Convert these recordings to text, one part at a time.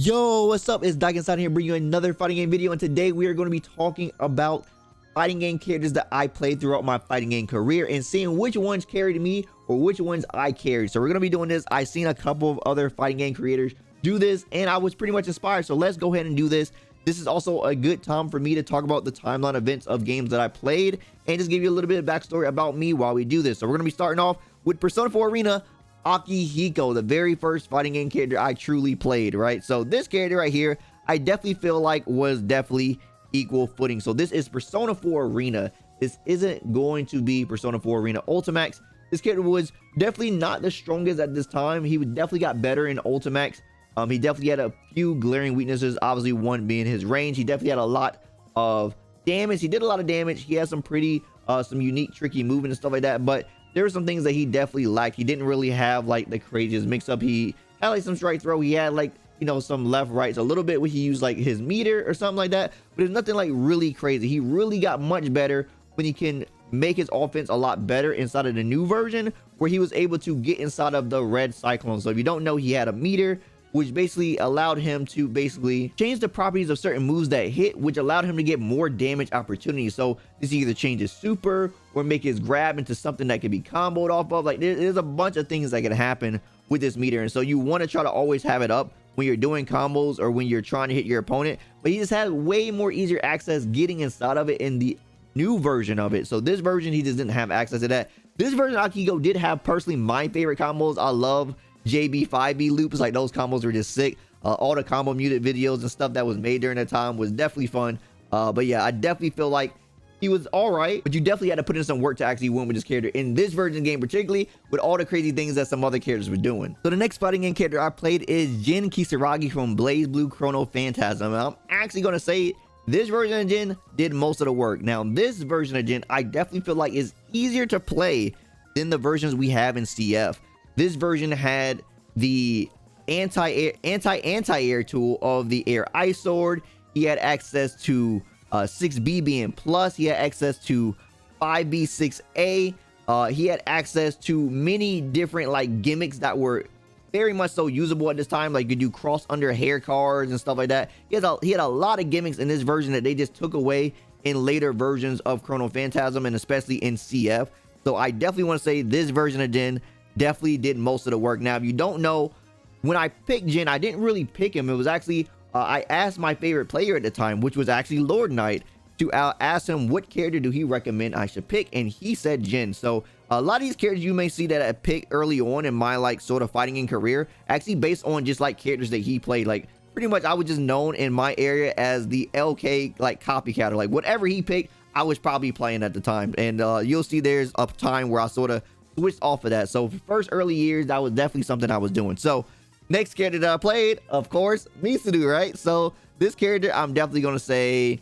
Yo, what's up? It's Daikin here, bringing you another fighting game video, and today we are going to be talking about fighting game characters that I played throughout my fighting game career and seeing which ones carried me or which ones I carried. So we're going to be doing this. I've seen a couple of other fighting game creators do this, and I was pretty much inspired. So let's go ahead and do this. This is also a good time for me to talk about the timeline events of games that I played and just give you a little bit of backstory about me while we do this. So we're going to be starting off with Persona 4 Arena. Akihiko, the very first fighting game character I truly played, right? So this character right here, I definitely feel like was definitely equal footing. So this is Persona 4 Arena. This isn't going to be Persona 4 Arena Ultimax. This character was definitely not the strongest at this time. He definitely got better in Ultimax. He definitely had a few glaring weaknesses, obviously one being his range. He definitely had a lot of damage. He did a lot of damage. He had some pretty some unique tricky movement and stuff like that, but there were some things that he definitely lacked. He didn't really have like the craziest mix up. He had like some strike throw. He had like, you know, some left rights a little bit where he used like his meter or something like that, but it's nothing like really crazy. He really got much better when he can make his offense a lot better inside of the new version, where he was able to get inside of the red cyclone. So if you don't know, he had a meter which basically allowed him to basically change the properties of certain moves that hit, which allowed him to get more damage opportunities. So this either change his super or make his grab into something that can be comboed off of. Like there's a bunch of things that can happen with this meter, and so you want to try to always have it up when you're doing combos or when you're trying to hit your opponent. But he just had way more easier access getting inside of it in the new version of it. So this version, he just didn't have access to that. This version of Akihiko did have personally my favorite combos. I love JB5B loops. Like those combos were just sick. All the combo muted videos and stuff that was made during that time was definitely fun. But yeah, I definitely feel like he was all right, but you definitely had to put in some work to actually win with this character in this version of the game, particularly with all the crazy things that some other characters were doing. So the next fighting game character I played is Jin Kisaragi from Blaze Blue Chrono Phantasm. I'm actually going to say this version of Jin did most of the work. Now this version of Jin, I definitely feel like is easier to play than the versions we have in CF. This version had the anti-air tool of the air ice sword. He had access to 6B being plus. He had access to 5B 6A. He had access to many different like gimmicks that were very much so usable at this time. Like you could do cross under hair cards and stuff like that. He had a lot of gimmicks in this version that they just took away in later versions of Chrono Phantasm, and especially in CF. So I definitely want to say this version of Jin definitely did most of the work. Now if you don't know, when I picked Jin, I didn't really pick him. It was actually I asked my favorite player at the time, which was actually Lord Knight, to ask him what character do he recommend I should pick, and he said Jin. So a lot of these characters you may see that I picked early on in my like sort of fighting in career, actually based on just like characters that he played. Like pretty much I was just known in my area as the LK like copycatter. Like whatever he picked, I was probably playing at the time, and you'll see there's a time where I sort of switched off of that. So for first early years, that was definitely something I was doing. So next character that I played, of course, Misudu, right? So this character, I'm definitely going to say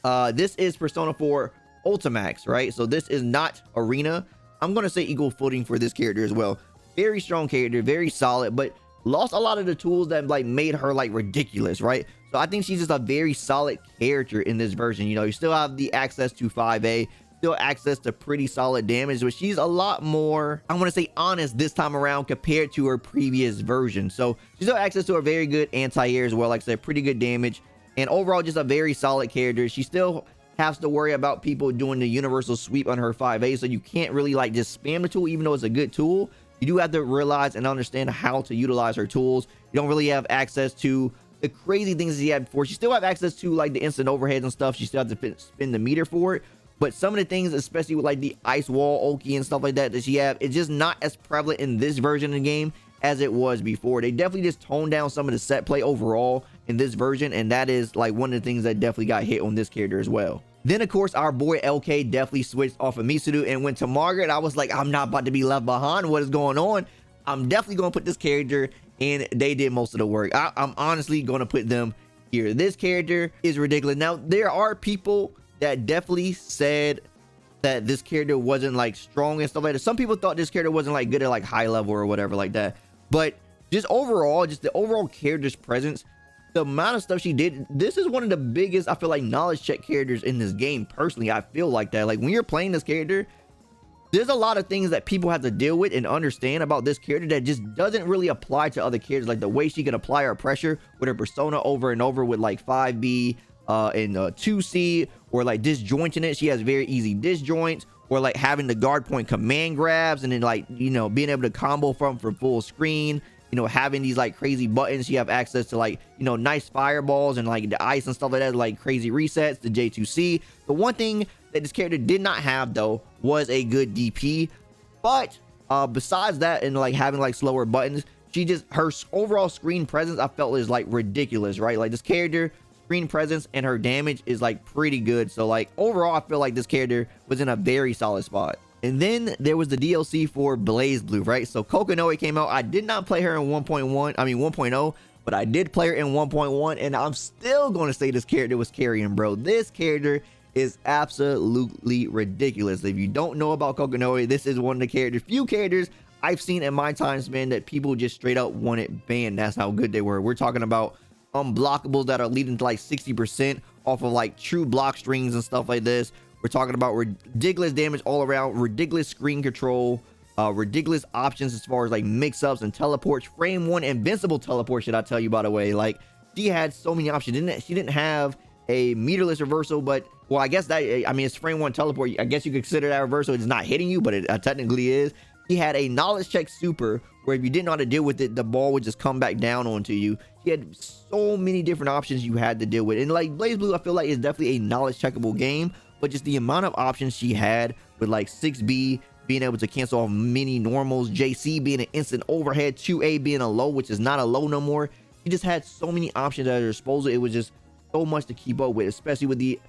this is Persona 4 Ultimax, right? So this is not Arena. I'm going to say equal footing for this character as well. Very strong character, very solid, but lost a lot of the tools that like made her like ridiculous, right? So I think she's just a very solid character in this version. You know, you still have the access to 5A, still access to pretty solid damage, but she's a lot more, I want to say, honest this time around compared to her previous version. So she still has access to a very good anti-air as well, like I said, pretty good damage, and overall just a very solid character. She still has to worry about people doing the universal sweep on her 5A, so you can't really like just spam the tool. Even though it's a good tool, you do have to realize and understand how to utilize her tools. You don't really have access to the crazy things that she had before. She still have access to like the instant overheads and stuff. She still has to spin the meter for it. But some of the things, especially with like the ice wall Oki and stuff like that she have, it's just not as prevalent in this version of the game as it was before. They definitely just toned down some of the set play overall in this version, and that is like one of the things that definitely got hit on this character as well. Then of course our boy LK definitely switched off of Misudu and went to Margaret. I was like, I'm not about to be left behind. What is going on? I'm definitely going to put this character, and they did most of the work. I'm honestly going to put them here. This character is ridiculous. Now there are people that definitely said that this character wasn't like strong and stuff like that. Some people thought this character wasn't like good at like high level or whatever like that, but just overall, just the overall character's presence, the amount of stuff she did, this is one of the biggest, I feel like, knowledge check characters in this game. Personally, I feel like that. Like when you're playing this character, there's a lot of things that people have to deal with and understand about this character that just doesn't really apply to other characters. Like the way she can apply her pressure with her persona over and over with like 5B and 2C, or like disjointing it. She has very easy disjoints, or like having the guard point command grabs, and then like, you know, being able to combo from for full screen. You know, having these like crazy buttons, you have access to like, you know, nice fireballs and like the ice and stuff like that, like crazy resets, the J2C. The one thing that this character did not have though was a good DP, but besides that, and like having like slower buttons, she just, her overall screen presence I felt is like ridiculous, right? Like this character screen presence and her damage is like pretty good. So like overall I feel like this character was in a very solid spot. And then there was the DLC for Blaze Blue, right? So Kokonoe came out. I did not play her in 1.0, but I did play her in 1.1, and I'm still going to say this character was carrying, bro. This character is absolutely ridiculous. If you don't know about Kokonoe, this is one of the few characters I've seen in my time span that people just straight up wanted banned. That's how good they were. We're talking about unblockables that are leading to like 60% off of like true block strings and stuff like this. We're talking about ridiculous damage all around, ridiculous screen control, ridiculous options as far as like mix-ups and teleports. Frame 1 invincible teleport, should I tell you, by the way. Like, she had so many options. She didn't have a meterless reversal, but, well, I guess that, I mean, it's frame 1 teleport. I guess you could consider that reversal. It's not hitting you, but it technically is. He had a knowledge check super, where if you didn't know how to deal with it, the ball would just come back down onto you. He had so many different options you had to deal with. And like Blaze Blue, I feel like is definitely a knowledge checkable game, but just the amount of options she had with like 6B being able to cancel off mini normals, JC being an instant overhead, 2A being a low, which is not a low no more. She just had so many options at her disposal. It was just so much to keep up with, especially with the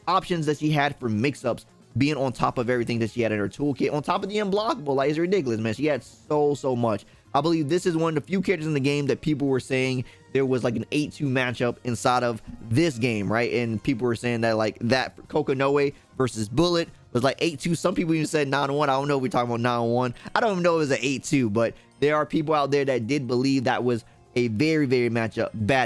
options that she had for mix-ups being on top of everything that she had in her toolkit, on top of the unblockable. Like, it's ridiculous, man. She had so much. I believe this is one of the few characters in the game that people were saying there was like an 8-2 matchup inside of this game, right? And people were saying that like that Kokonoe versus Bullet was like 8-2. Some people even said 9-1. I don't know if we're talking about 9-1. I don't even know if it was an 8-2, but there are people out there that did believe that was a very bad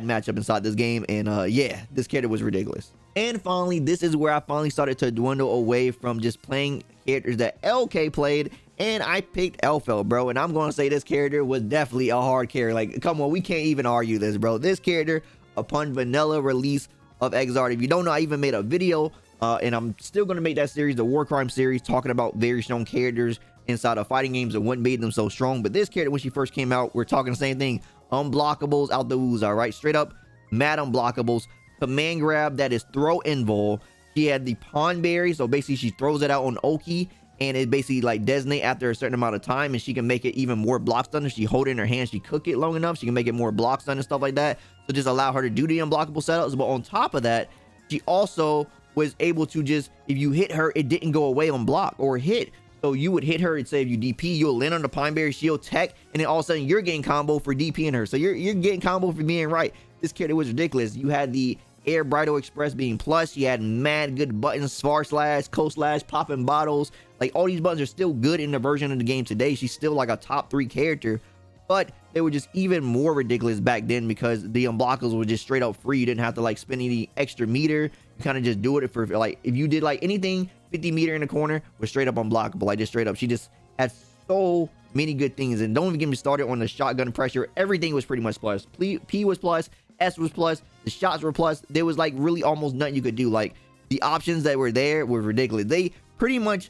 matchup inside this game. And yeah, this character was ridiculous. And finally, this is where I finally started to dwindle away from just playing characters that LK played, and I picked Elfel, bro. And I'm going to say this character was definitely a hard character. Like, come on, we can't even argue this, bro. This character, upon vanilla release of Exart, if you don't know, I even made a video, and I'm still going to make that series, the War Crime series, talking about very strong characters inside of fighting games and what made them so strong. But this character, when she first came out, we're talking the same thing. Unblockables out the ooze, all right? Straight up, mad unblockables. Command grab that is throw invul. She had the pawn berry, so basically she throws it out on Oki, and it basically like designate after a certain amount of time, and she can make it even more block stun. If she hold it in her hand, she cook it long enough, she can make it more block stun and stuff like that. So just allow her to do the unblockable setups. But on top of that, she also was able to just, if you hit her, it didn't go away on block or hit. So you would hit her and say if you DP, you'll land on the Pine Berry Shield tech, and then all of a sudden you're getting combo for DPing her. So you're getting combo for being right. This character was ridiculous. You had the Air Bridal Express being plus. You had mad good buttons, Far Slash, Coast Slash, popping bottles. Like, all these buttons are still good in the version of the game today. She's still like a top 3 character, but they were just even more ridiculous back then because the unblockables were just straight up free. You didn't have to like spend any extra meter. You kind of just do it for like, if you did like anything 50 meter in the corner was straight up unblockable. Like, just straight up, she just had so many good things. And don't even get me started on the shotgun pressure. Everything was pretty much plus. P was plus, S was plus, the shots were plus. There was like really almost nothing you could do. Like, the options that were there were ridiculous. They pretty much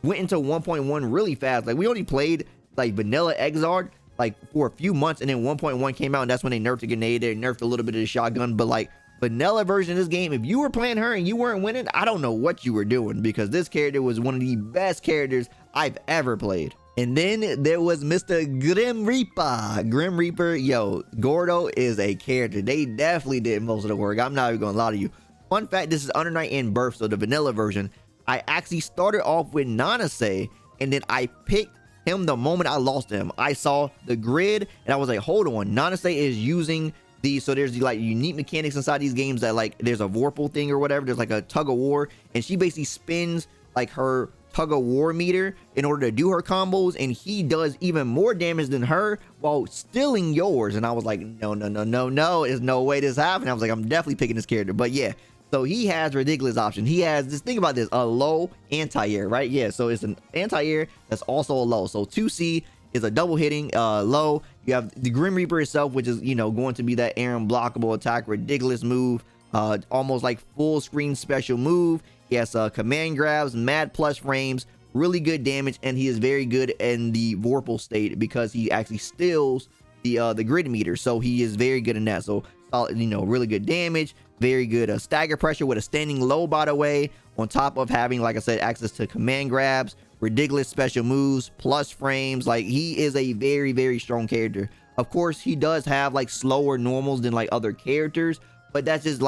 went into 1.1 really fast. Like, we only played like vanilla Exard like for a few months, and then 1.1 came out, and that's when they nerfed the grenade, they nerfed a little bit of the shotgun. But like, vanilla version of this game, if you were playing her and you weren't winning, I don't know what you were doing, because this character was one of the best characters I've ever played. And then there was Mr. Grim Reaper. Grim Reaper, yo, Gordo is a character. They definitely did most of the work. I'm not even gonna lie to you. Fun fact, this is Under Night in Birth, so the vanilla version. I actually started off with Nanase, and then I picked him the moment I lost him. I saw the grid, and I was like, hold on. Nanase is using these, so there's the like unique mechanics inside these games that like, there's a Vorpal thing or whatever. There's like a tug of war, and she basically spins like her tug of war meter in order to do her combos, and he does even more damage than her while stealing yours. And I was like, no, there's no way this happened. I was like, I'm definitely picking this character. But yeah, So he has ridiculous options. He has this, think about this, a low anti-air, right? Yeah, so it's an anti-air that's also a low. So 2C is a double hitting low. You have the Grim Reaper itself, which is, you know, going to be that air unblockable attack, ridiculous move, almost like full screen special move. He has command grabs, mad plus frames, really good damage, and he is very good in the Vorpal state because he actually steals the grid meter. So he is very good in that. So solid, you know, really good damage, very good stagger pressure with a standing low, by the way, on top of having, like I said, access to command grabs, ridiculous special moves, plus frames. Like, he is a very, very strong character. Of course, he does have like slower normals than like other characters, but that's just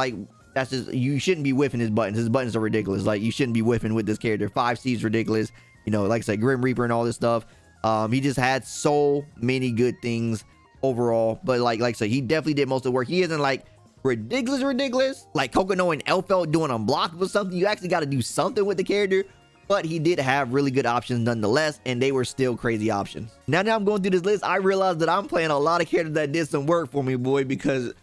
you shouldn't be whiffing his buttons. His buttons are ridiculous. Like, you shouldn't be whiffing with this character. 5C is ridiculous, you know, like I said, Grim Reaper and all this stuff. He just had so many good things overall, but like I said, he definitely did most of the work. He isn't like ridiculous like Kokono and Elfel doing unblockable something. You actually got to do something with the character, but he did have really good options nonetheless, and they were still crazy options. Now I'm going through this list, I realized that I'm playing a lot of characters that did some work for me, boy, because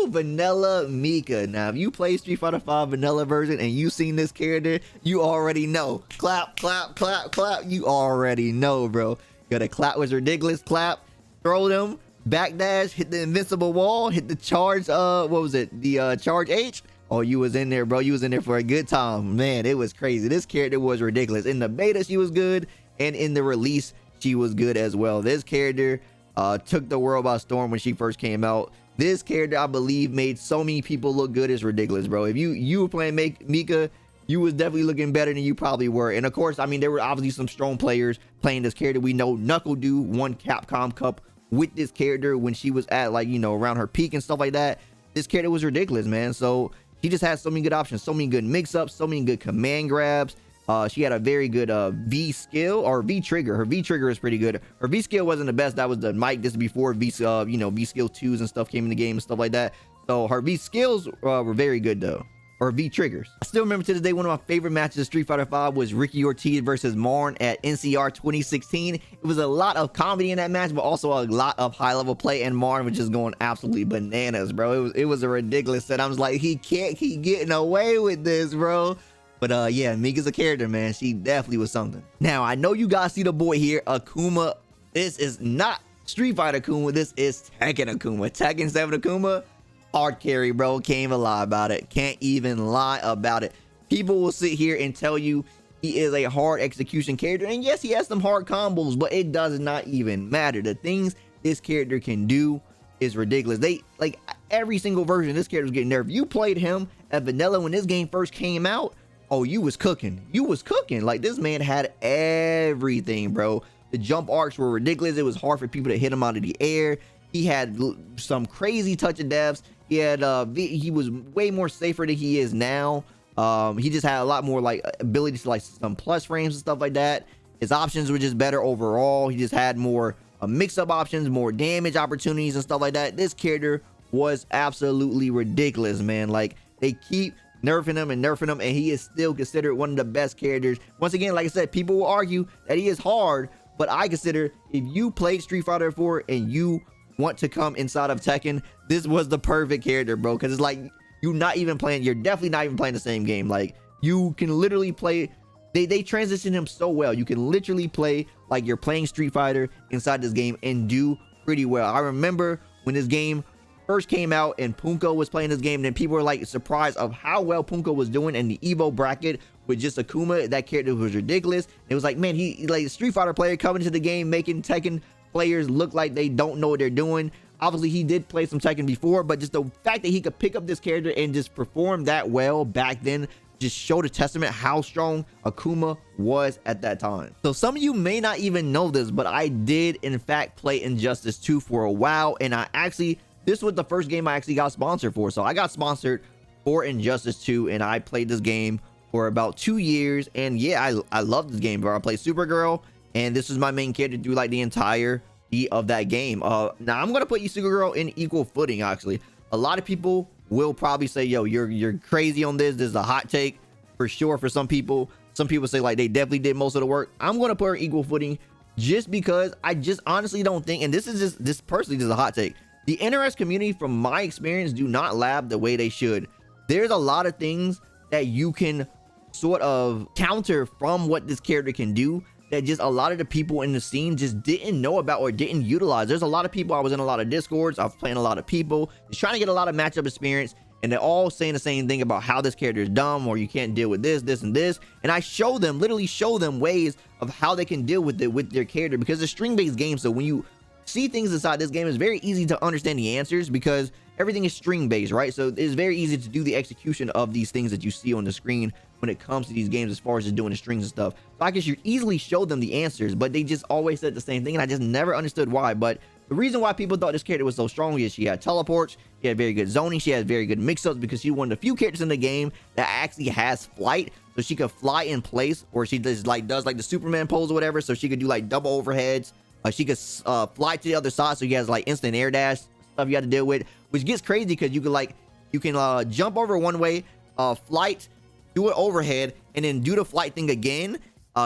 Vanilla Mika. Now, if you play Street Fighter 5 vanilla version and you seen this character, you already know. Clap, clap, clap, clap. You already know, bro. Yo, the clap was ridiculous. Clap, throw them, backdash, hit the invincible wall, hit the charge, what was it? The charge H. Oh, you was in there, bro. You was in there for a good time. Man, it was crazy. This character was ridiculous. In the beta, she was good, and in the release, she was good as well. This character took the world by storm when she first came out. This character, I believe, made so many people look good. It's ridiculous, bro. If you were playing Mika, you was definitely looking better than you probably were. And of course, I mean, there were obviously some strong players playing this character. We know Knuckle-Doo won Capcom Cup with this character when she was at, like, you know, around her peak and stuff like that. This character was ridiculous, man. So he just has so many good options, so many good mix-ups, so many good command grabs. She had a very good V skill or V trigger. Her V trigger is pretty good. Her V skill wasn't the best. That was the mic. This is before V skill 2s and stuff came in the game and stuff like that. So her V skills were very good though. Or V triggers. I still remember to this day one of my favorite matches of Street Fighter 5 was Ricky Ortiz versus Marn at NCR 2016. It was a lot of comedy in that match, but also a lot of high level play, and Marn was just going absolutely bananas, bro. It was a ridiculous set. I was like, he can't keep getting away with this, bro. But yeah, Mika's a character, man. She definitely was something. Now, I know you guys see the boy here, Akuma. This is not Street Fighter Akuma. This is Tekken Akuma. Tekken 7 Akuma. Hard carry, bro. Can't even lie about it. Can't even lie about it. People will sit here and tell you he is a hard execution character. And yes, he has some hard combos, but it does not even matter. The things this character can do is ridiculous. They, like, every single version, this character was getting nerfed. You played him at Vanilla when this game first came out. Oh, you was cooking. You was cooking. Like, this man had everything, bro. The jump arcs were ridiculous. It was hard for people to hit him out of the air. He had some crazy touch of deaths. He had he was way more safer than he is now. He just had a lot more like ability to like some plus frames and stuff like that. His options were just better overall. He just had more mix-up options, more damage opportunities and stuff like that. This character was absolutely ridiculous, man. Like, they keep nerfing him, and he is still considered one of the best characters. Once again, like I said, people will argue that he is hard, but I consider if you played Street Fighter 4 and you want to come inside of Tekken, this was the perfect character, bro, because it's like you're definitely not even playing the same game. Like, you can literally play, they transition him so well. You can literally play like you're playing Street Fighter inside this game and do pretty well. I remember when this game first came out and Punko was playing this game, and then people were like surprised of how well Punko was doing in the Evo bracket with just Akuma. That character was ridiculous. It was like, man, he like a Street Fighter player coming into the game, making Tekken players look like they don't know what they're doing. Obviously, he did play some Tekken before, but just the fact that he could pick up this character and just perform that well back then just showed a testament how strong Akuma was at that time. So some of you may not even know this, but I did in fact play Injustice 2 for a while, and this was the first game I actually got sponsored for. So I got sponsored for Injustice 2, and I played this game for about 2 years. And yeah, I love this game, bro. I played Supergirl, and this is my main character through like the entire of that game. Now I'm gonna put Supergirl in equal footing. Actually, a lot of people will probably say, yo, you're crazy on this. This is a hot take for sure. For some people say like they definitely did most of the work. I'm gonna put her equal footing just because I just honestly don't think, and this is just personally, this is a hot take, the NRS community, from my experience, do not lab the way they should. there's a lot of things that you can sort of counter from what this character can do that just a lot of the people in the scene just didn't know about or didn't utilize. There's a lot of people, I was in a lot of discords, I was playing a lot of people just trying to get a lot of matchup experience, and they're all saying the same thing about how this character is dumb, or you can't deal with this and this. And I show them, literally show them ways of how they can deal with it with their character, because it's a string-based game. So when you see things inside this game, it's very easy to understand the answers because everything is string-based, right? So it's very easy to do the execution of these things that you see on the screen when it comes to these games, as far as just doing the strings and stuff. So I can easily show them the answers, but they just always said the same thing, and I just never understood why. But the reason why people thought this character was so strong is she had teleports, she had very good zoning, she had very good mix-ups, because she's one of the few characters in the game that actually has flight, so she could fly in place, or she does like the Superman pose or whatever, so she could do like double overheads. She could fly to the other side, so you has like instant air dash stuff you have to deal with, which gets crazy because you can jump over one way, flight, do an overhead, and then do the flight thing again,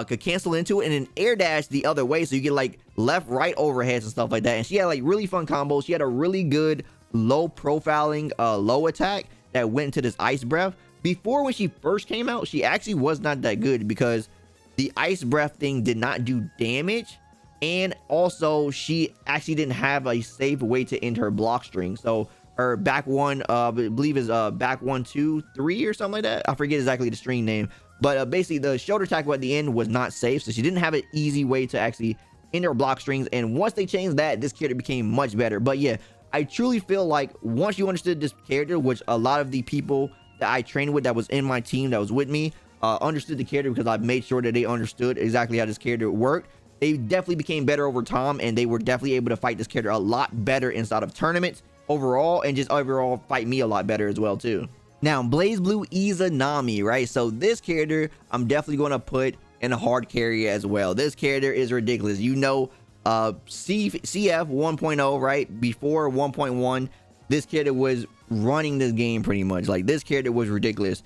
could cancel into it, and then air dash the other way, so you get like left, right overheads and stuff like that. And she had like really fun combos. She had a really good low profiling low attack that went into this ice breath. Before, when she first came out, she actually was not that good because the ice breath thing did not do damage, and also she actually didn't have a safe way to end her block string. So her back one, I believe is back 1, 2, 3 or something like that. I forget exactly the string name, but basically the shoulder tackle at the end was not safe, so she didn't have an easy way to actually end her block strings. And once they changed that, this character became much better. But yeah, I truly feel like once you understood this character, which a lot of the people that I trained with, that was in my team, that was with me, understood the character, because I made sure that they understood exactly how this character worked. They definitely became better over time, and they were definitely able to fight this character a lot better inside of tournaments overall, and just overall fight me a lot better as well too. Now, Blaze Blue Izanami, right? So this character I'm definitely going to put in a hard carry as well. This character is ridiculous. You know, CF 1.0, right? Before 1.1, this character was running this game pretty much. Like, this character was ridiculous.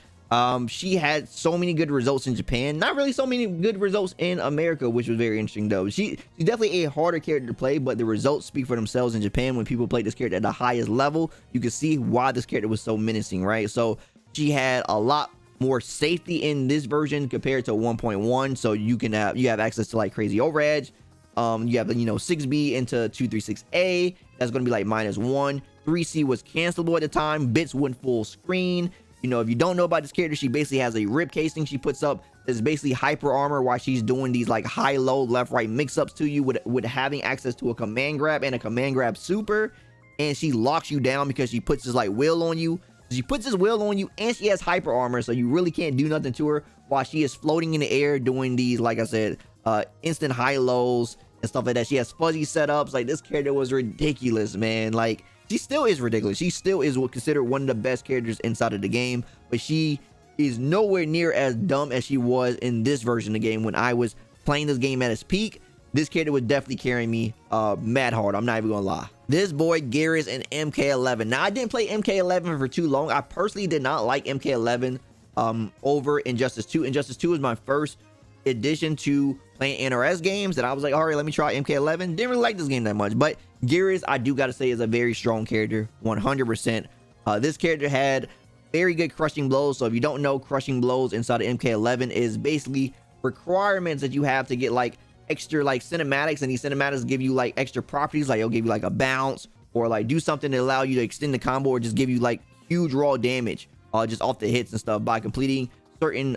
She had so many good results in Japan, not really so many good results in America, which was very interesting though. She's definitely a harder character to play, but the results speak for themselves in Japan. When people play this character at the highest level, you can see why this character was so menacing, right? So she had a lot more safety in this version compared to 1.1. So you have access to like crazy overedge. You have, you know, 6B into 236A. That's going to be like -1. 3C was cancelable at the time. Bits went full screen. You know, if you don't know about this character, she basically has a rib casing she puts up that's basically hyper armor while she's doing these like high-low left-right mix-ups to you with having access to a command grab and a command grab super. And she locks you down because she puts this like wheel on you. She puts this wheel on you, and she has hyper armor, so you really can't do nothing to her while she is floating in the air doing these, like I said, instant high-lows and stuff like that. She has fuzzy setups. Like, this character was ridiculous, man. Like, she still is ridiculous. She still is considered one of the best characters inside of the game, but she is nowhere near as dumb as she was in this version of the game. When I was playing this game at its peak, this character was definitely carrying me mad hard. I'm not even gonna lie. This boy Garrus and MK11. Now, I didn't play MK11 for too long. I personally did not like MK11 over Injustice 2. Injustice 2 was my first addition to playing NRS games, and I was like, all right, let me try MK11. Didn't really like this game that much, but Garrus, I do gotta say, is a very strong character, 100%. This character had very good crushing blows. So if you don't know, crushing blows inside of MK11 is basically requirements that you have to get like extra like cinematics, and these cinematics give you like extra properties, like it'll give you like a bounce, or like do something to allow you to extend the combo, or just give you like huge raw damage just off the hits and stuff by completing certain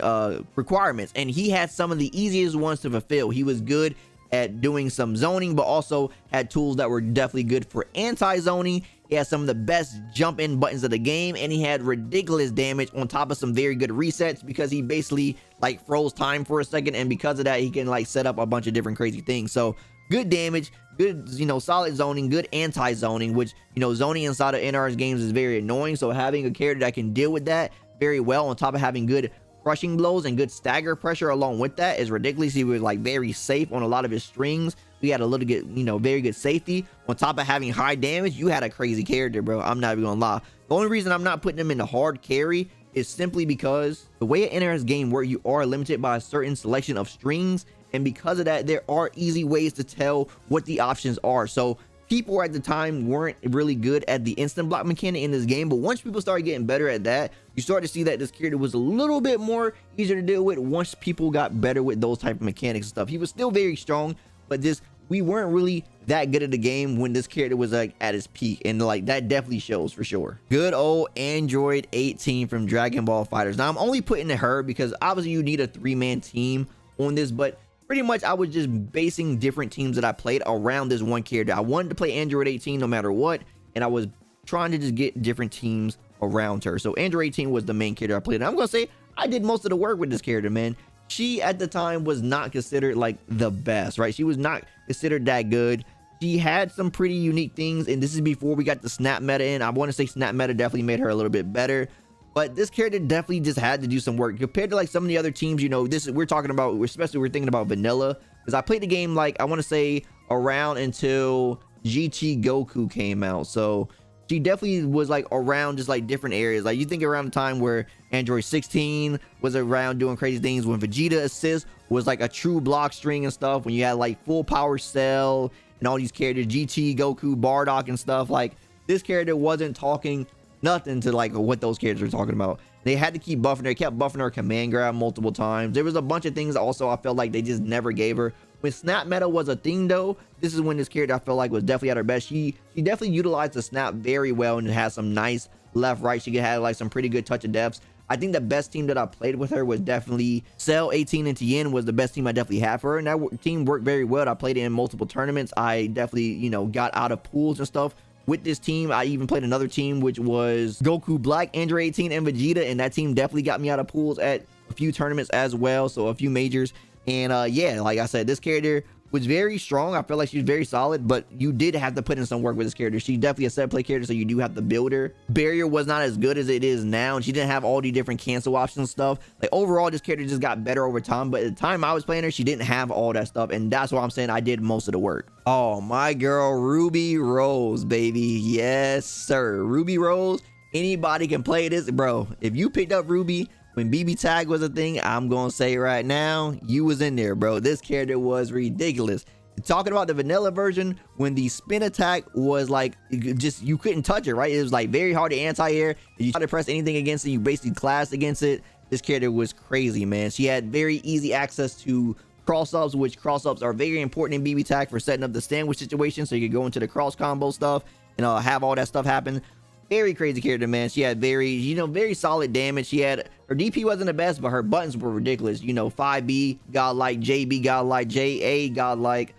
requirements. And he had some of the easiest ones to fulfill. He was good at doing some zoning, but also had tools that were definitely good for anti-zoning. He had some of the best jump in buttons of the game, and he had ridiculous damage on top of some very good resets, because he basically like froze time for a second, and because of that he can like set up a bunch of different crazy things. So good damage, good, you know, solid zoning, good anti-zoning, which, you know, zoning inside of NRS games is very annoying. So having a character that can deal with that very well, on top of having good crushing blows and good stagger pressure along with that, is ridiculous. He was like very safe on a lot of his strings. We had a little bit, you know, very good safety. On top of having high damage, you had a crazy character, bro. I'm not even gonna lie. The only reason I'm not putting him in the hard carry is simply because the way an NRS game where you are limited by a certain selection of strings, and because of that, there are easy ways to tell what the options are. So people at the time weren't really good at the instant block mechanic in this game, but once people started getting better at that, you start to see that this character was a little bit more easier to deal with once people got better with those type of mechanics and stuff. He was still very strong, but just we weren't really that good at the game when this character was like at his peak, and like that definitely shows for sure. Good old Android 18 from Dragon Ball FighterZ. Now I'm only putting her because obviously you need a 3-man team on this, but pretty much I was just basing different teams that I played around this one character. I wanted to play Android 18 no matter what, and I was trying to just get different teams around her. So Android 18 was the main character I played, and I'm gonna say I did most of the work with this character, man. She at the time was not considered like the best, right? She was not considered that good. She had some pretty unique things, and this is before we got the snap meta in. I want to say snap meta definitely made her a little bit better, but this character definitely just had to do some work compared to like some of the other teams. You know, this is we're talking about, especially we're thinking about vanilla, because I played the game like I want to say around until GT Goku came out. So she definitely was like around just like different areas. Like you think around the time where Android 16 was around doing crazy things, when Vegeta Assist was like a true block string and stuff, when you had like full power Cell and all these characters, GT Goku, Bardock and stuff. Like this character wasn't talking nothing to like what those characters were talking about. They had to keep buffing her. They kept buffing her command grab multiple times. There was a bunch of things also I felt like they just never gave her. When snap meta was a thing though, this is when this character I felt like was definitely at her best. She definitely utilized the snap very well and has some nice left right. She could have like some pretty good touch of depths. I think the best team that I played with her was definitely Cell 18 and Tien was the best team I definitely had for her, and that team worked very well. I played it in multiple tournaments. I definitely, you know, got out of pools and stuff with this team. I even played another team which was Goku Black, Android 18 and Vegeta, and that team definitely got me out of pools at a few tournaments as well, so a few majors. And yeah, like I said, this character was very strong. I feel like she's very solid, but you did have to put in some work with this character. She's definitely a set play character, so you do have to build her. Barrier was not as good as it is now, and she didn't have all the different cancel options and stuff. Like overall, this character just got better over time, but at the time I was playing her, she didn't have all that stuff, and that's why I'm saying I did most of the work. Oh, my girl Ruby Rose, baby. Yes, sir. Ruby Rose, anybody can play this, bro. If you picked up Ruby when BB tag was a thing, I'm gonna say right now, you was in there, bro. This character was ridiculous. Talking about the vanilla version, when the spin attack was like, just you couldn't touch it, right? It was like very hard to anti-air. If you tried to press anything against it, you basically classed against it. This character was crazy, man. She had very easy access to cross-ups, which cross-ups are very important in BB tag for setting up the sandwich situation, so you could go into the cross combo stuff and have all that stuff happen. Very crazy character, man. She had very, you know, very solid damage. She had, her DP wasn't the best, but her buttons were ridiculous. You know, 5B godlike, JB godlike, JA godlike.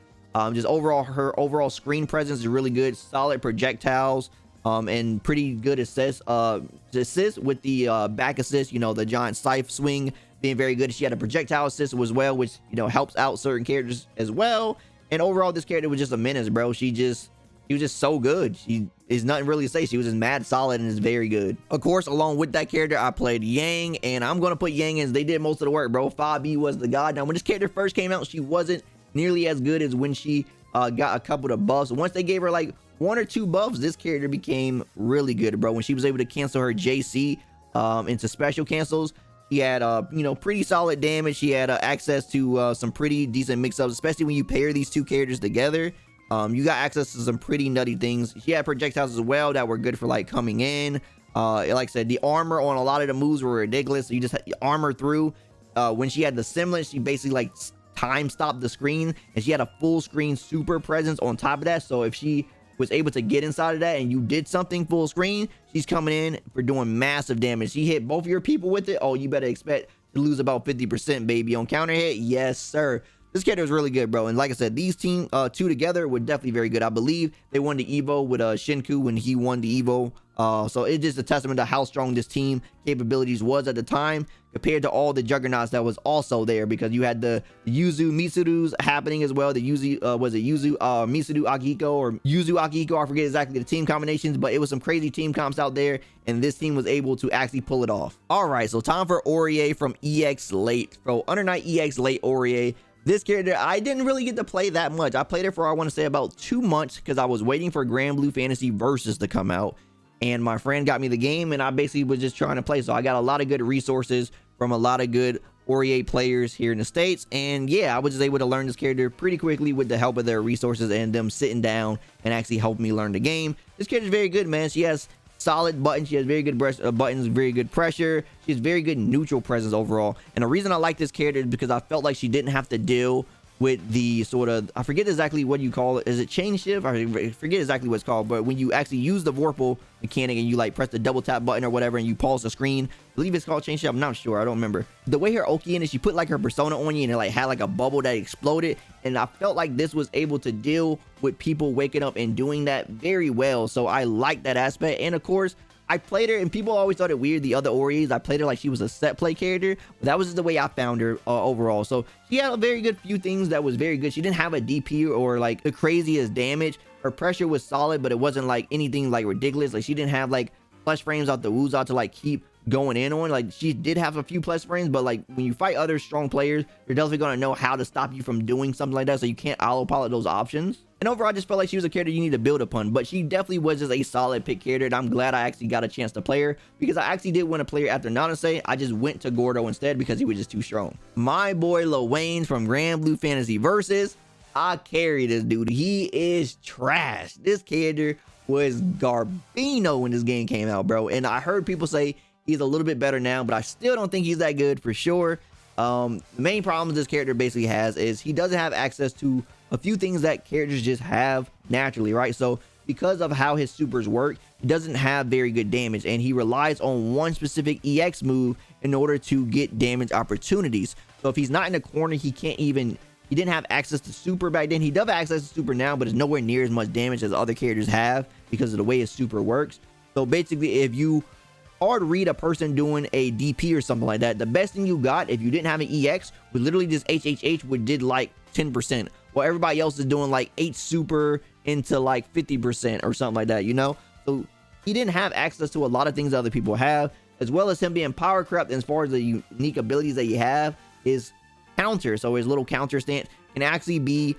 Just overall, her overall screen presence is really good. Solid projectiles, and pretty good assist with the back assist. You know, the giant scythe swing being very good. She had a projectile assist as well, which, you know, helps out certain characters as well. And overall, this character was just a menace, bro. She was just so good. She is nothing really to say. She was just mad solid and is very good. Of course, along with that character, I played Yang, and I'm gonna put Yang as they did most of the work, bro. 5B was the god. Now, when this character first came out, she wasn't nearly as good as when she got a couple of buffs. Once they gave her like 1 or 2 buffs, this character became really good, bro. When she was able to cancel her JC into special cancels, she had you know, pretty solid damage. She had access to some pretty decent mix-ups, especially when you pair these two characters together. You got access to some pretty nutty things. She had projectiles as well that were good for like coming in. Like I said, the armor on a lot of the moves were ridiculous. So you just had armor through. When she had the semblance, she basically like time stopped the screen, and she had a full screen super presence on top of that. So if she was able to get inside of that and you did something full screen, she's coming in for doing massive damage. She hit both of your people with it. Oh, you better expect to lose about 50%, baby. On counter hit, yes sir. This character was really good, bro. And like I said, these two together were definitely very good. I believe they won the Evo with Shinku when he won the Evo. So it's just a testament to how strong this team capabilities was at the time compared to all the juggernauts that was also there, because you had the Yuzu Mitsurus happening as well. The Yuzu, was it Yuzu Mitsudu Akihiko or Yuzu Akihiko? I forget exactly the team combinations, but it was some crazy team comps out there, and this team was able to actually pull it off. All right, so time for Aurier from EX Late. So Under Night EX Late Aurier. This character, I didn't really get to play that much. I played it for, I want to say, about 2 months because I was waiting for Grand Blue Fantasy Versus to come out. And my friend got me the game, and I basically was just trying to play. So I got a lot of good resources from a lot of good Aurier players here in the States. And yeah, I was just able to learn this character pretty quickly with the help of their resources and them sitting down and actually helping me learn the game. This character is very good, man. She has solid buttons. She has very good buttons, very good pressure. She has very good neutral presence overall. And the reason I like this character is because I felt like she didn't have to deal with the sort of, I forget exactly what you call it. Is it chain shift? I forget exactly what it's called, but when you actually use the Vorpal mechanic and you like press the double tap button or whatever and you pause the screen, I believe it's called chain shift. I'm not sure. I don't remember. The way her Oki in is she put like her persona on you and it like had like a bubble that exploded. And I felt like this was able to deal with people waking up and doing that very well. So I like that aspect. And of course, I played her and people always thought it weird, the other Auriers. I played her like she was a set play character, but that was just the way I found her overall. So she had a very good few things that was very good. She didn't have a DP or like the craziest damage. Her pressure was solid, but it wasn't like anything like ridiculous. Like she didn't have like plus frames out the woos out to like keep going in on. Like she did have a few plus frames, but like when you fight other strong players, you're definitely going to know how to stop you from doing something like that. So you can't autopilot those options. And overall, I just felt like she was a character you need to build upon, but she definitely was just a solid pick character. And I'm glad I actually got a chance to play her because I actually did want to play her after Nanase. I just went to Gordo instead because he was just too strong. My boy Lil Wayne from Grand Blue Fantasy Versus. I carry this dude. He is trash. This character was Garbino when this game came out, bro. And I heard people say he's a little bit better now, but I still don't think he's that good for sure. The main problem this character basically has is he doesn't have access to a few things that characters just have naturally, right? So because of how his supers work, he doesn't have very good damage, and he relies on one specific EX move in order to get damage opportunities. So if he's not in the corner, he didn't have access to super back then. He does have access to super now, but it's nowhere near as much damage as other characters have because of the way his super works. So basically, if you hard read a person doing a DP or something like that, the best thing you got if you didn't have an EX would literally just HHH, would did like 10%, while everybody else is doing like 8 super into like 50% or something like that, you know? So he didn't have access to a lot of things other people have, as well as him being power crept. As far as the unique abilities that you have, his counter, so his little counter stance can actually be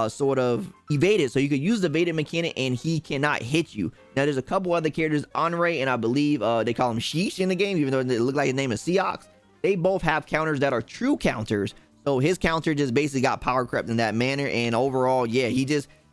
sort of evaded, so you could use the evaded mechanic and he cannot hit you. Now there's a couple other characters, Aurier and I believe they call him Sheesh in the game, even though they look like his name is Seox. They both have counters that are true counters, so his counter just basically got power crept in that manner. And overall, yeah,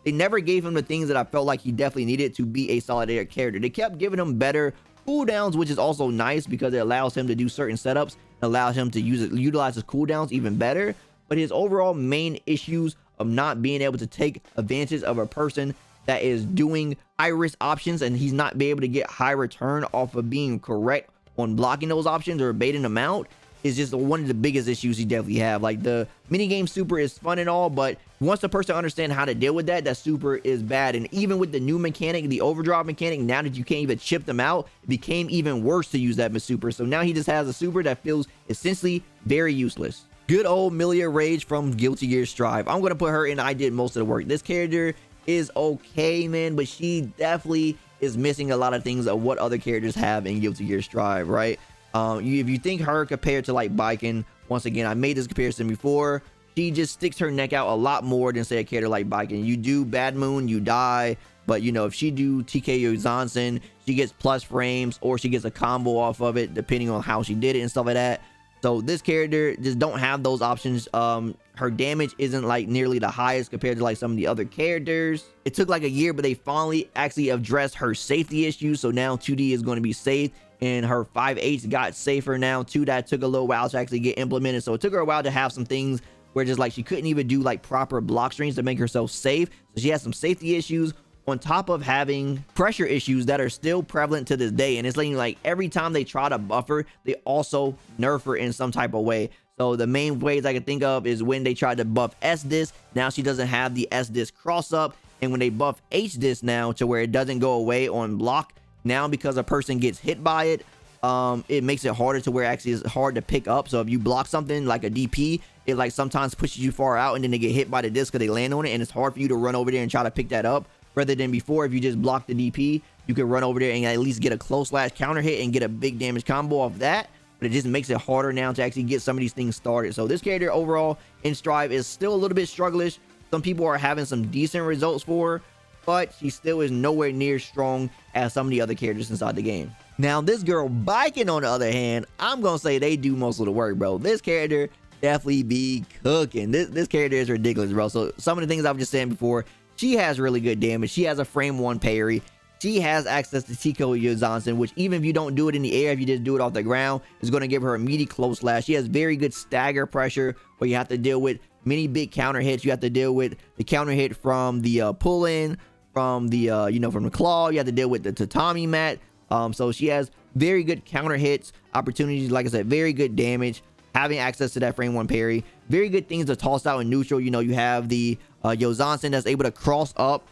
they never gave him the things that I felt like he definitely needed to be a solid character. They kept giving him better cooldowns, which is also nice because it allows him to do certain setups and allows him to utilize his cooldowns even better. But his overall main issues of not being able to take advantage of a person that is doing high risk options, and he's not be able to get high return off of being correct on blocking those options or baiting them out, is just one of the biggest issues he definitely have. Like the minigame super is fun and all, but once the person understands how to deal with that, that super is bad. And even with the new mechanic, the overdrive mechanic, now that you can't even chip them out, it became even worse to use that super. So now he just has a super that feels essentially very useless. Good old Mila Rage from Guilty Gear Strive. I'm going to put her in I did most of the work. This character is okay, man, but she definitely is missing a lot of things of what other characters have in Guilty Gear Strive, right? If you think her compared to like Biken, once again, I made this comparison before, she just sticks her neck out a lot more than say a character like Biken. You do Bad Moon, you die, but you know, if she do TKO Zansen, she gets plus frames or she gets a combo off of it depending on how she did it and stuff like that. So this character just don't have those options. Her damage isn't like nearly the highest compared to like some of the other characters. It took like a year, but they finally actually addressed her safety issues. So now 2D is going to be safe, and her 5H got safer now too. That took a little while to actually get implemented. So it took her a while to have some things where just like she couldn't even do like proper block strings to make herself safe. So she has some safety issues on top of having pressure issues that are still prevalent to this day. And it's like every time they try to buff her, they also nerf her in some type of way. So the main ways I can think of is when they tried to buff S-Disc, now she doesn't have the S-Disc cross up. And when they buff H-Disc now to where it doesn't go away on block, now because a person gets hit by it, it makes it harder to where actually it's hard to pick up. So if you block something like a DP, it like sometimes pushes you far out and then they get hit by the disc because they land on it, and it's hard for you to run over there and try to pick that up. Rather than before, if you just block the DP, you can run over there and at least get a close slash counter hit and get a big damage combo off that. But it just makes it harder now to actually get some of these things started. So this character overall in Strive is still a little bit strugglish. Some people are having some decent results for her, but she still is nowhere near strong as some of the other characters inside the game. Now, this girl Biking, on the other hand, I'm gonna say they do most of the work, bro. This character definitely be cooking. This character is ridiculous, bro. So some of the things I was just saying before, she has really good damage. She has a frame 1 parry. She has access to Tico Johnson, which even if you don't do it in the air, if you just do it off the ground, is going to give her immediate close slash. She has very good stagger pressure, where you have to deal with many big counter hits. You have to deal with the counter hit from the pull in, from the from the claw. You have to deal with the tatami mat. So she has very good counter hits, opportunities. Like I said, very good damage. Having access to that frame 1 parry, very good things to toss out in neutral. You have the Yozansen that's able to cross up.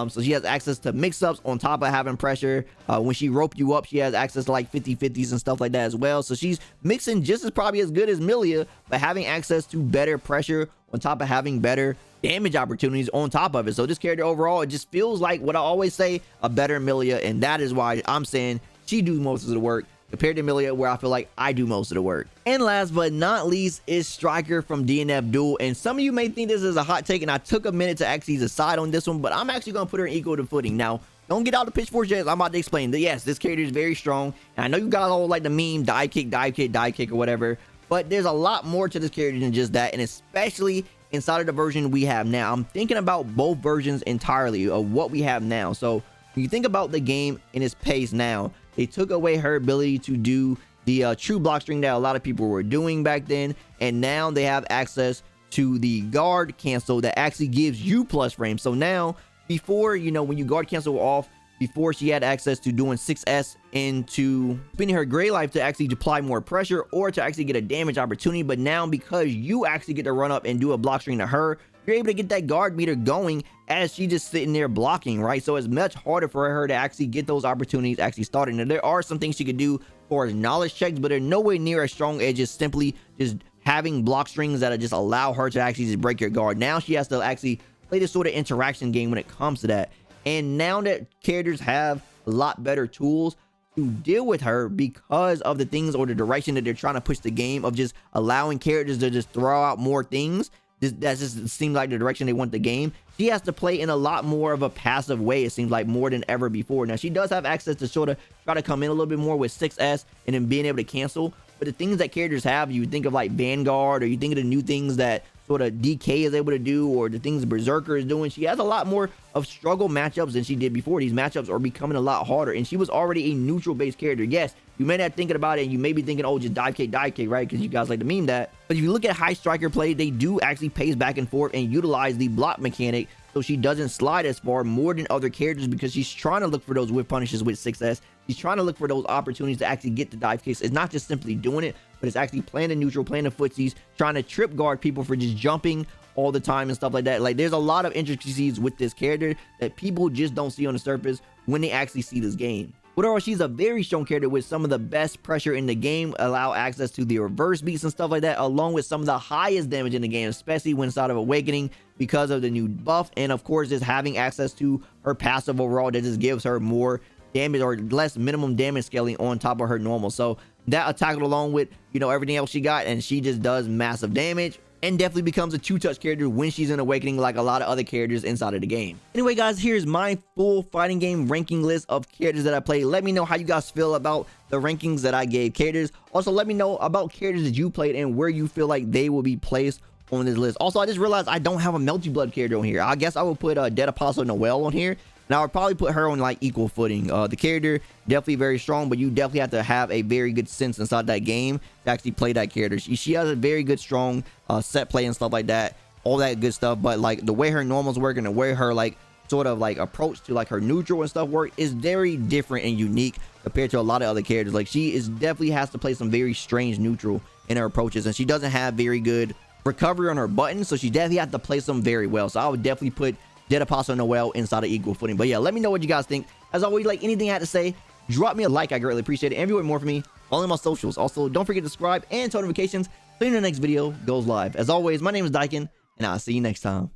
So she has access to mix-ups on top of having pressure. When she rope you up, she has access to like 50-50s and stuff like that as well. So she's mixing just as probably as good as Mila, but having access to better pressure on top of having better damage opportunities on top of it. So this character overall, it just feels like what I always say, a better Mila, and that is why I'm saying she do most of the work compared to Mila, where I feel like I do most of the work. And last but not least is Striker from DNF Duel. And some of you may think this is a hot take, and I took a minute to actually decide on this one, but I'm actually going to put her in equal to footing. Now, don't get out the pitchforks yet. I'm about to explain that, yes, this character is very strong. And I know you guys all like the meme, dive kick, or whatever, but there's a lot more to this character than just that, and especially inside of the version we have now. I'm thinking about both versions entirely of what we have now. So when you think about the game in its pace now, they took away her ability to do the true block string that a lot of people were doing back then, and now they have access to the guard cancel that actually gives you plus frame. So now, before, when you guard cancel off, before she had access to doing 6S into spending her gray life to actually apply more pressure or to actually get a damage opportunity, but now because you actually get to run up and do a block string to her, you're able to get that guard meter going as she just sitting there blocking, right? So it's much harder for her to actually get those opportunities actually starting. Now, there are some things she could do for knowledge checks, but they're nowhere near as strong as just simply just having block strings that just allow her to actually just break your guard. Now she has to actually play this sort of interaction game when it comes to that. And now that characters have a lot better tools to deal with her because of the things or the direction that they're trying to push the game of just allowing characters to just throw out more things, that just seems like the direction they want the game. She has to play in a lot more of a passive way, it seems like, more than ever before. Now, she does have access to sort of try to come in a little bit more with 6S and then being able to cancel. But the things that characters have, you think of like Vanguard, or you think of the new things that sort of DK is able to do, or the things Berserker is doing. She has a lot more of struggle matchups than she did before. These matchups are becoming a lot harder, and she was already a neutral based character. Yes, you may not thinking about it, and you may be thinking, oh, just dive kick, right? Because you guys like to meme that. But if you look at high striker play, they do actually pace back and forth and utilize the block mechanic, so she doesn't slide as far more than other characters, because she's trying to look for those whip punishes with 6S. She's trying to look for those opportunities to actually get the dive kicks. It's not just simply doing it, but it's actually playing the neutral, playing the footsies, trying to trip guard people for just jumping all the time and stuff like that. Like, there's a lot of intricacies with this character that people just don't see on the surface when they actually see this game. But overall, she's a very strong character with some of the best pressure in the game, allow access to the reverse beats and stuff like that, along with some of the highest damage in the game, especially when inside of Awakening because of the new buff, and of course just having access to her passive overall that just gives her more damage or less minimum damage scaling on top of her normal. So that attack along with everything else she got, and she just does massive damage and definitely becomes a two-touch character when she's in Awakening, like a lot of other characters inside of the game. Anyway, guys, here's my full fighting game ranking list of characters that I play. Let me know how you guys feel about the rankings that I gave characters. Also, let me know about characters that you played and where you feel like they will be placed on this list. Also, I just realized I don't have a Melty Blood character on here. I guess I will put Dead Apostle Noelle on here, and I would probably put her on like equal footing. The character definitely very strong, but you definitely have to have a very good sense inside that game to actually play that character. She has a very good strong set play and stuff like that, all that good stuff. But like the way her normals work and the way her like sort of like approach to like her neutral and stuff work is very different and unique compared to a lot of other characters. Like, she is definitely has to play some very strange neutral in her approaches, and she doesn't have very good recovery on her buttons, so she definitely has to play some very well. So I would definitely put Dead Apostle Noelle inside of equal footing. But yeah, let me know what you guys think. As always, like anything I had to say, drop me a like. I greatly appreciate it. And if you want more from me, follow me on my socials. Also, don't forget to subscribe and turn notifications so you know the next video goes live. As always, my name is Dyken, and I'll see you next time.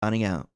Signing out.